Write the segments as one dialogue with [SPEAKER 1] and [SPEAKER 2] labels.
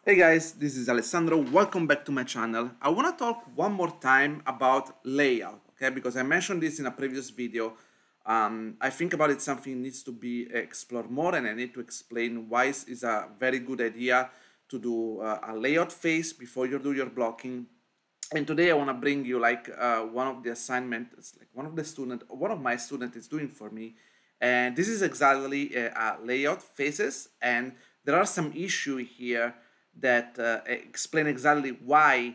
[SPEAKER 1] Hey guys, this is Alessandro. Welcome back to my channel. I want to talk one more time about layout, okay? Because I mentioned this in a previous video. I think about it something needs to be explored more, and I need to explain why it is a very good idea to do a layout phase before you do your blocking. And today I want to bring you one of the assignments, like one of my students is doing for me. And this is exactly a layout phases, and there are some issue here that explain exactly why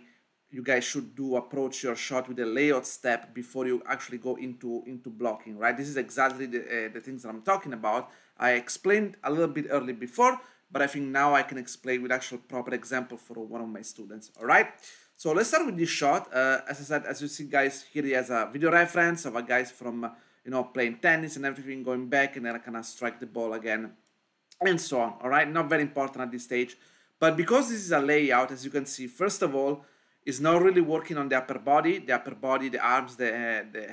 [SPEAKER 1] you guys should approach your shot with the layout step before you actually go into blocking, right? This is exactly the things that I'm talking about. I explained a little bit early before, but I think now I can explain with actual proper example for one of my students. All right, so let's start with this shot. As I said, as you see guys, here he has a video reference of a guys from playing tennis and everything, going back and then I kind strike the ball again and so on. All right, not very important at this stage. But because this is a layout, as you can see, first of all, is not really working on the upper body. The upper body, the arms, the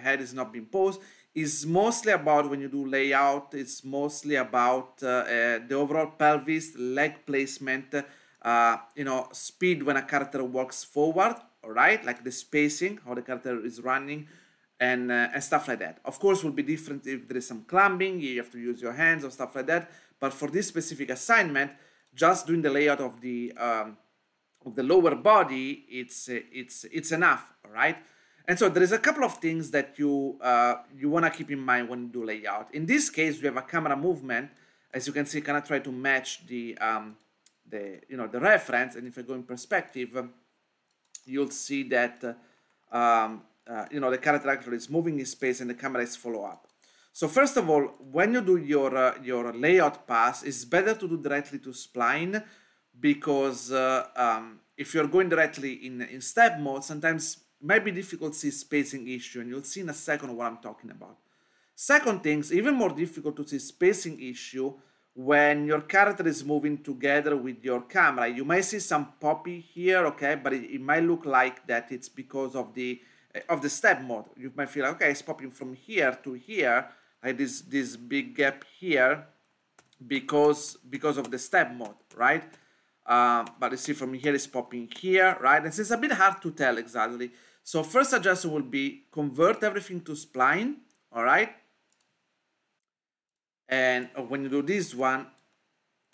[SPEAKER 1] head is not being posed. It's mostly about, when you do layout, it's mostly about the overall pelvis, leg placement, speed when a character walks forward, all right? Like the spacing, how the character is running, and stuff like that. Of course, will be different if there is some climbing, you have to use your hands or stuff like that. But for this specific assignment, just doing the layout of the lower body, it's enough, all right? And so there is a couple of things that you want to keep in mind when you do layout. In this case, we have a camera movement, as you can see, kind of try to match the reference. And if I go in perspective, you'll see that the character actually is moving in space and the camera is follow up. So first of all, when you do your layout pass, it's better to do directly to spline, because if you're going directly in step mode, sometimes it might be difficult to see spacing issue, and you'll see in a second what I'm talking about. Second things, even more difficult to see spacing issue when your character is moving together with your camera. You might see some poppy here, okay, but it might look like that it's because of the step mode. You might feel like, okay, it's popping from here to here, like this big gap here, because of the step mode, right? But you see from here it's popping here, right? And it's a bit hard to tell exactly. So first suggestion will be convert everything to spline, all right? And when you do this one,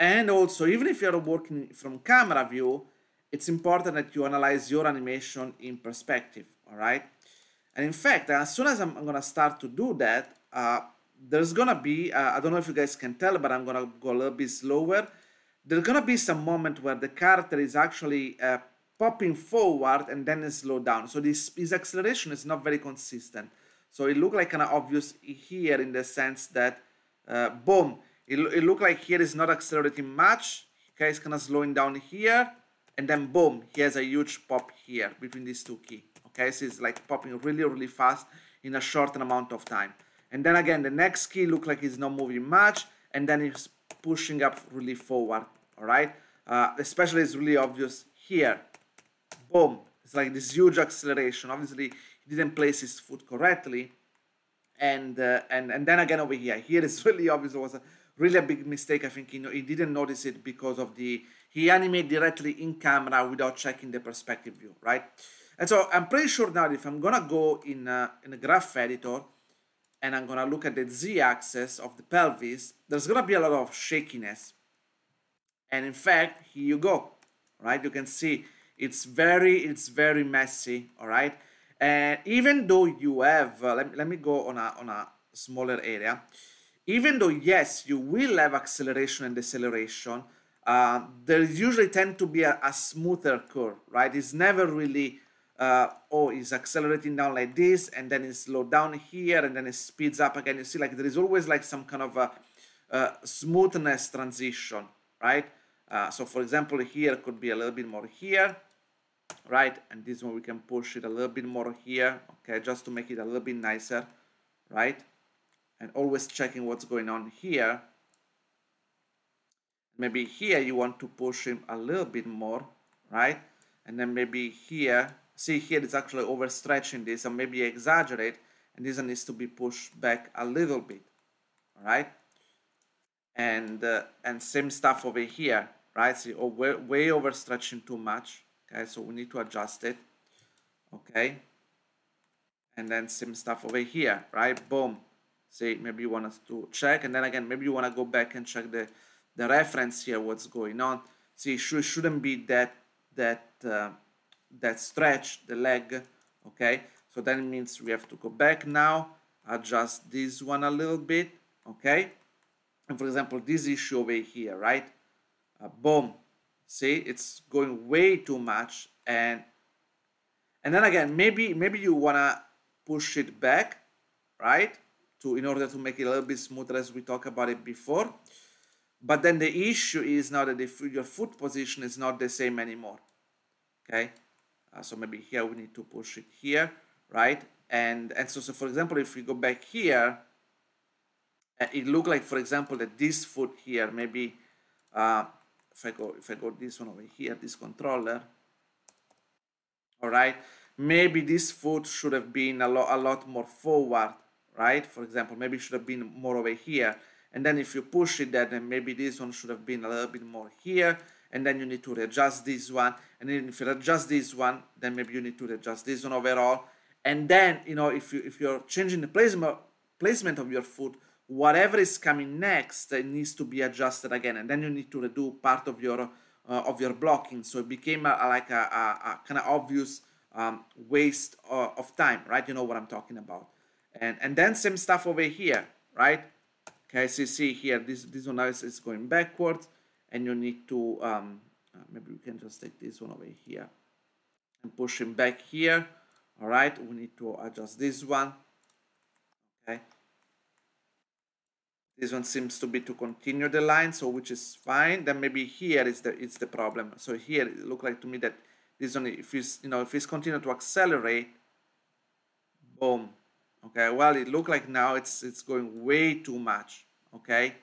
[SPEAKER 1] and also even if you're working from camera view, it's important that you analyze your animation in perspective, all right? And in fact, as soon as I'm gonna start to do that, there's gonna be, I don't know if you guys can tell, but I'm gonna go a little bit slower. There's gonna be some moment where the character is actually popping forward and then slow down. So his acceleration is not very consistent. So it looks like kind of obvious here in the sense that, boom, it look like here is not accelerating much. Okay, it's kind of slowing down here, and then boom, he has a huge pop here between these two keys. Okay, so it's like popping really, really fast in a short amount of time. And then again, the next key look like it's not moving much, and then it's pushing up really forward. All right, especially it's really obvious here. Boom, it's like this huge acceleration. Obviously, he didn't place his foot correctly, and then again over here. Here it's really obvious. It was really a big mistake. I think he didn't notice it because of he animated directly in camera without checking the perspective view, right? And so I'm pretty sure now if I'm gonna go in a graph editor and I'm gonna look at the z-axis of the pelvis, there's gonna be a lot of shakiness. And in fact, here you go, right? You can see it's very messy, all right? And even though you have, let me go on a smaller area. Even though yes, you will have acceleration and deceleration, there usually tend to be a smoother curve, right? It's never really it's accelerating down like this, and then it's slowed down here, and then it speeds up again. You see, like there is always like some kind of a smoothness transition, right? So for example, here could be a little bit more here, right? And this one we can push it a little bit more here, okay, just to make it a little bit nicer, right? And always checking what's going on here. Maybe here you want to push him a little bit more, right? And then maybe here, see here it's actually overstretching this, and maybe exaggerate, and this one needs to be pushed back a little bit, all right? And same stuff over here, right? See, oh, way overstretching too much. Okay, so we need to adjust it. Okay, and then same stuff over here, right? Boom. See, maybe you want us to check, and then again, maybe you want to go back and check the reference here, what's going on. See, it shouldn't be that stretch, the leg. Okay, so that means we have to go back now, adjust this one a little bit. Okay, and for example, this issue over here, right? Boom. See, it's going way too much, and then again, maybe you wanna push it back, right? In order to make it a little bit smoother, as we talked about it before. But then the issue is now that your foot position is not the same anymore. Okay, so maybe here we need to push it here, right? And so for example, if we go back here, it looked like, for example, that this foot here, maybe if I go this one over here, this controller, all right, maybe this foot should have been a lot more forward, right? For example, maybe it should have been more over here. And then if you push it, then maybe this one should have been a little bit more here. And then you need to readjust this one. And then if you adjust this one, then maybe you need to readjust this one overall. And then, you know, if you're changing the placement of your foot, whatever is coming next, it needs to be adjusted again. And then you need to redo part of your blocking. So it became like a kind of obvious waste of time, right? You know what I'm talking about. And then same stuff over here, right? Okay, so you see here, this one now is going backwards, and you need to, maybe we can just take this one over here and push him back here. All right, we need to adjust this one. Okay, this one seems to be to continue the line, so which is fine. Then maybe here is the problem. So here it looked like to me that this one, if it's continue to accelerate, boom. Okay, well, it looked like now it's going way too much. Okay,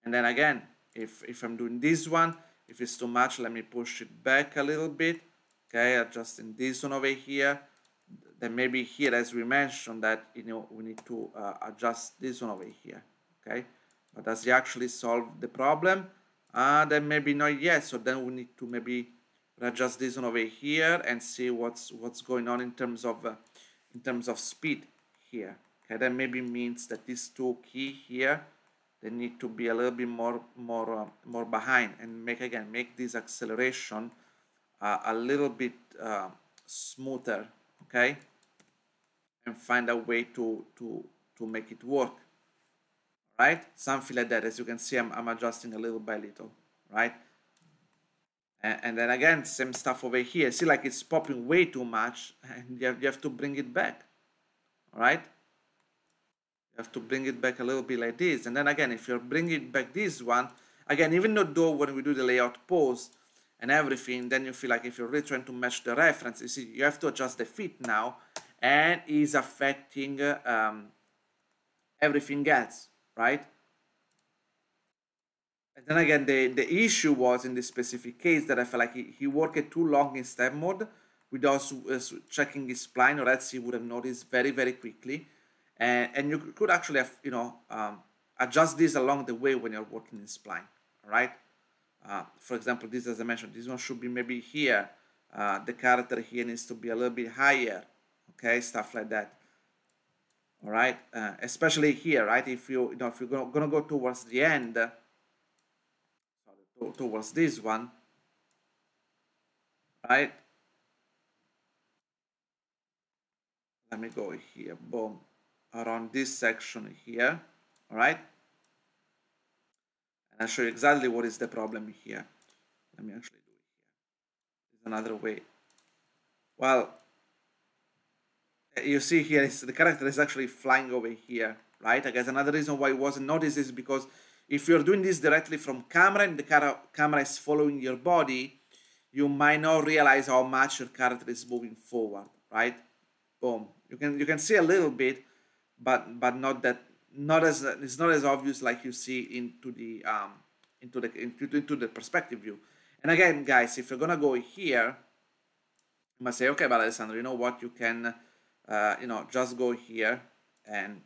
[SPEAKER 1] and then again, if I'm doing this one, if it's too much, let me push it back a little bit. Okay, adjusting this one over here. Then maybe here, as we mentioned, that we need to adjust this one over here. Okay, but does it actually solve the problem? Then maybe not yet. So then we need to maybe adjust this one over here and see what's going on in terms of speed here. Okay, that maybe means that these two key here, they need to be a little bit more behind, and make this acceleration a little bit smoother. Okay, and find a way to make it work. Right, something like that. As you can see, I'm adjusting a little by little, right? And then again, same stuff over here. See, like it's popping way too much, and you have to bring it back. All right, you have to bring it back a little bit like this. And then again, if you're bringing back this one, again, even though when we do the layout pose and everything, then you feel like if you're really trying to match the reference, you see, you have to adjust the fit now, and is affecting everything else, right? And then again, the issue was in this specific case that I felt like he worked too long in step mode without checking his spline, or else he would have noticed very, very quickly. And you could actually have, adjust this along the way when you're working in spline, all right? For example, this, as I mentioned, this one should be maybe here. The character here needs to be a little bit higher, okay? Stuff like that. All right, especially here, right? If you're gonna go towards the end, towards this one, right? Let me go here, boom, around this section here, all right? And I'll show you exactly what is the problem here. Let me actually do it here. There's another way. Well, you see here, the character is actually flying over here, right? I guess another reason why it wasn't noticed is because if you're doing this directly from camera and the camera is following your body, you might not realize how much your character is moving forward, right? Boom. You can see a little bit, but it's not as obvious like you see into the perspective view. And again, guys, if you're gonna go here, you must say, okay, but Alessandro, you know what? You can just go here and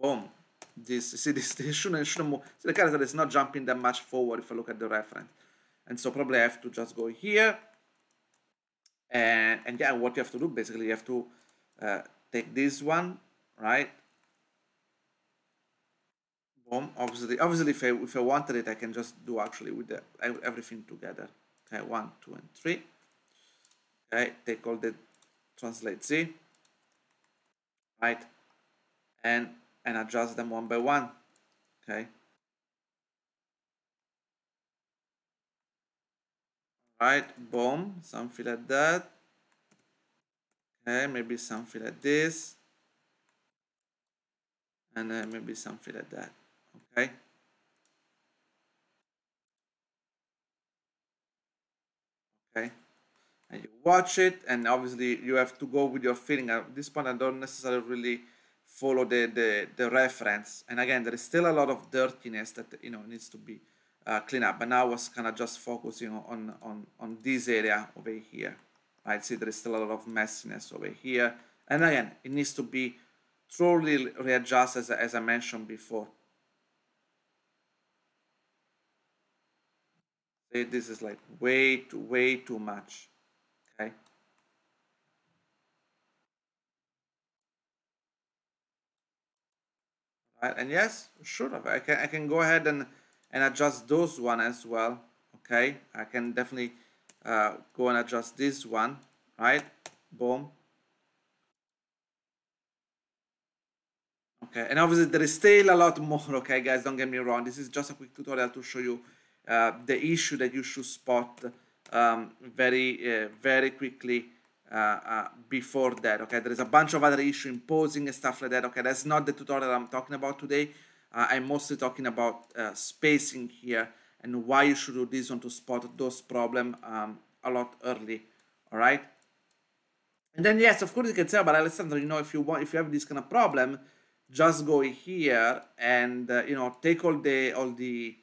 [SPEAKER 1] boom, this, see, this shouldn't move. So the character is not jumping that much forward if I look at the reference. And so probably I have to just go here. And yeah, what you have to do, basically, you have to take this one, right? Boom. Obviously, if I wanted it, I can just do actually with everything together. Okay, 1, 2, and 3. Okay, take all the translate Z, right, and adjust them one by one. Okay. Right, boom, something like that. Okay, maybe something like this, and then maybe something like that. Okay. Okay. And you watch it, and obviously you have to go with your feeling. At this point, I don't necessarily really follow the reference. And again, there is still a lot of dirtiness that needs to be cleaned up. But now I was kind of just focusing on this area over here. Right? See, there is still a lot of messiness over here. And again, it needs to be thoroughly readjusted, as I mentioned before. See, this is like way too much. Okay. Right, and yes, sure, I can go ahead and adjust those one as well. Okay, I can definitely go and adjust this one, right? Boom. Okay, and obviously there is still a lot more. Okay, guys, don't get me wrong. This is just a quick tutorial to show you the issue that you should spot very quickly before that. Okay, there is a bunch of other issue imposing and stuff like that. Okay, that's not the tutorial I'm talking about today. I'm mostly talking about spacing here and why you should do this one to spot those problems a lot early. All right. And then yes, of course you can say, but Alessandro, if you have this kind of problem, just go here and take all these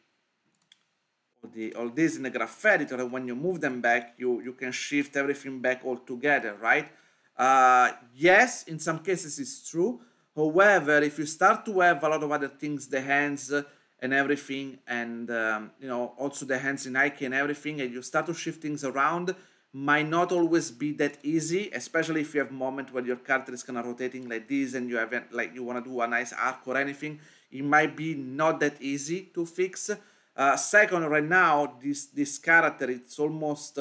[SPEAKER 1] in the graph editor, and when you move them back, you can shift everything back all together, right? Yes, in some cases it's true. However, if you start to have a lot of other things, the hands and everything, and also the hands in IK and everything, and you start to shift things around, might not always be that easy, especially if you have a moment where your character is kind of rotating like this and you haven't, like, you want to do a nice arc or anything. It might be not that easy to fix. Second, right now this character, it's almost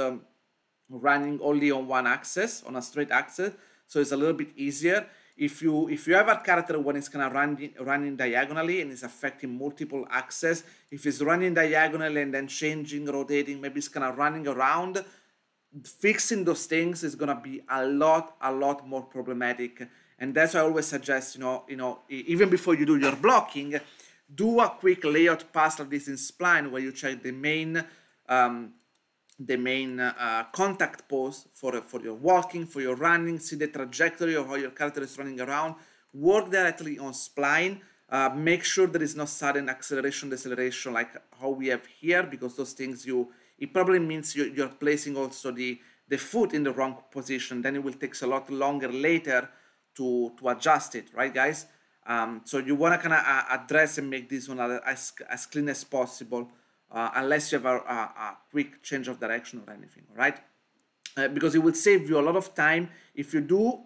[SPEAKER 1] running only on one axis, on a straight axis, so it's a little bit easier. If you have a character when it's kind of running diagonally and it's affecting multiple axes, if it's running diagonally and then changing, rotating, maybe it's kind of running around, fixing those things is gonna be a lot more problematic. And that's why I always suggest, even before you do your blocking, do a quick layout pass like this in Spline, where you check the main contact pose for your walking, for your running, see the trajectory of how your character is running around, work directly on Spline. Make sure there is no sudden acceleration, deceleration like how we have here, because those things it probably means you're placing also the foot in the wrong position. Then it will take a lot longer later to adjust it, right, guys? So you want to kind of address and make this one as clean as possible, unless you have a quick change of direction or anything, right? Because it will save you a lot of time if you do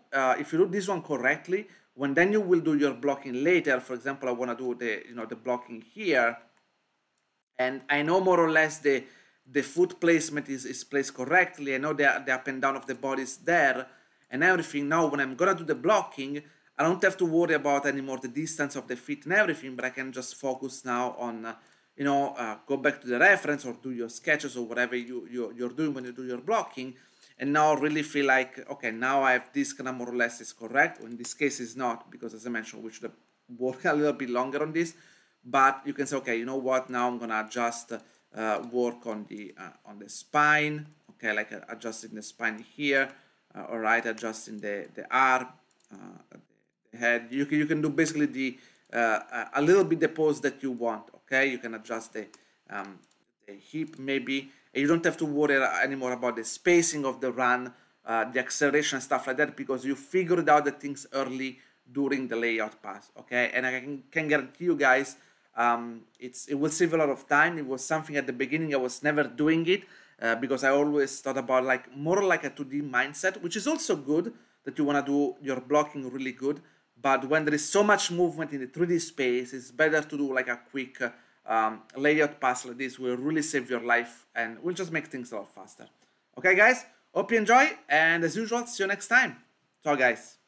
[SPEAKER 1] this one correctly. When then you will do your blocking later, for example, I want to do the blocking here, and I know more or less the foot placement is placed correctly. I know the up and down of the body is there and everything. Now when I'm gonna do the blocking, I don't have to worry about anymore the distance of the feet and everything, but I can just focus now on go back to the reference or do your sketches or whatever you're doing when you do your blocking, and now really feel like, okay, now I have this kind of more or less is correct. Well, in this case it's not, because as I mentioned, we should have worked a little bit longer on this, but you can say, okay, you know what, now I'm gonna adjust work on the spine, okay, like adjusting the spine here, all right, adjusting the arm, the head. You can do basically a little bit the pose that you want, okay. You can adjust the hip maybe, and you don't have to worry anymore about the spacing of the run, the acceleration and stuff like that, because you figured out the things early during the layout pass, okay? And I can guarantee you guys, it will save a lot of time. It was something at the beginning I was never doing it because I always thought about like more like a 2D mindset, which is also good that you want to do your blocking really good. But when there is so much movement in the 3D space, it's better to do like a quick layout pass like this. Will really save your life and will just make things a lot faster. Okay, guys, hope you enjoy, and as usual, see you next time. Ciao, guys.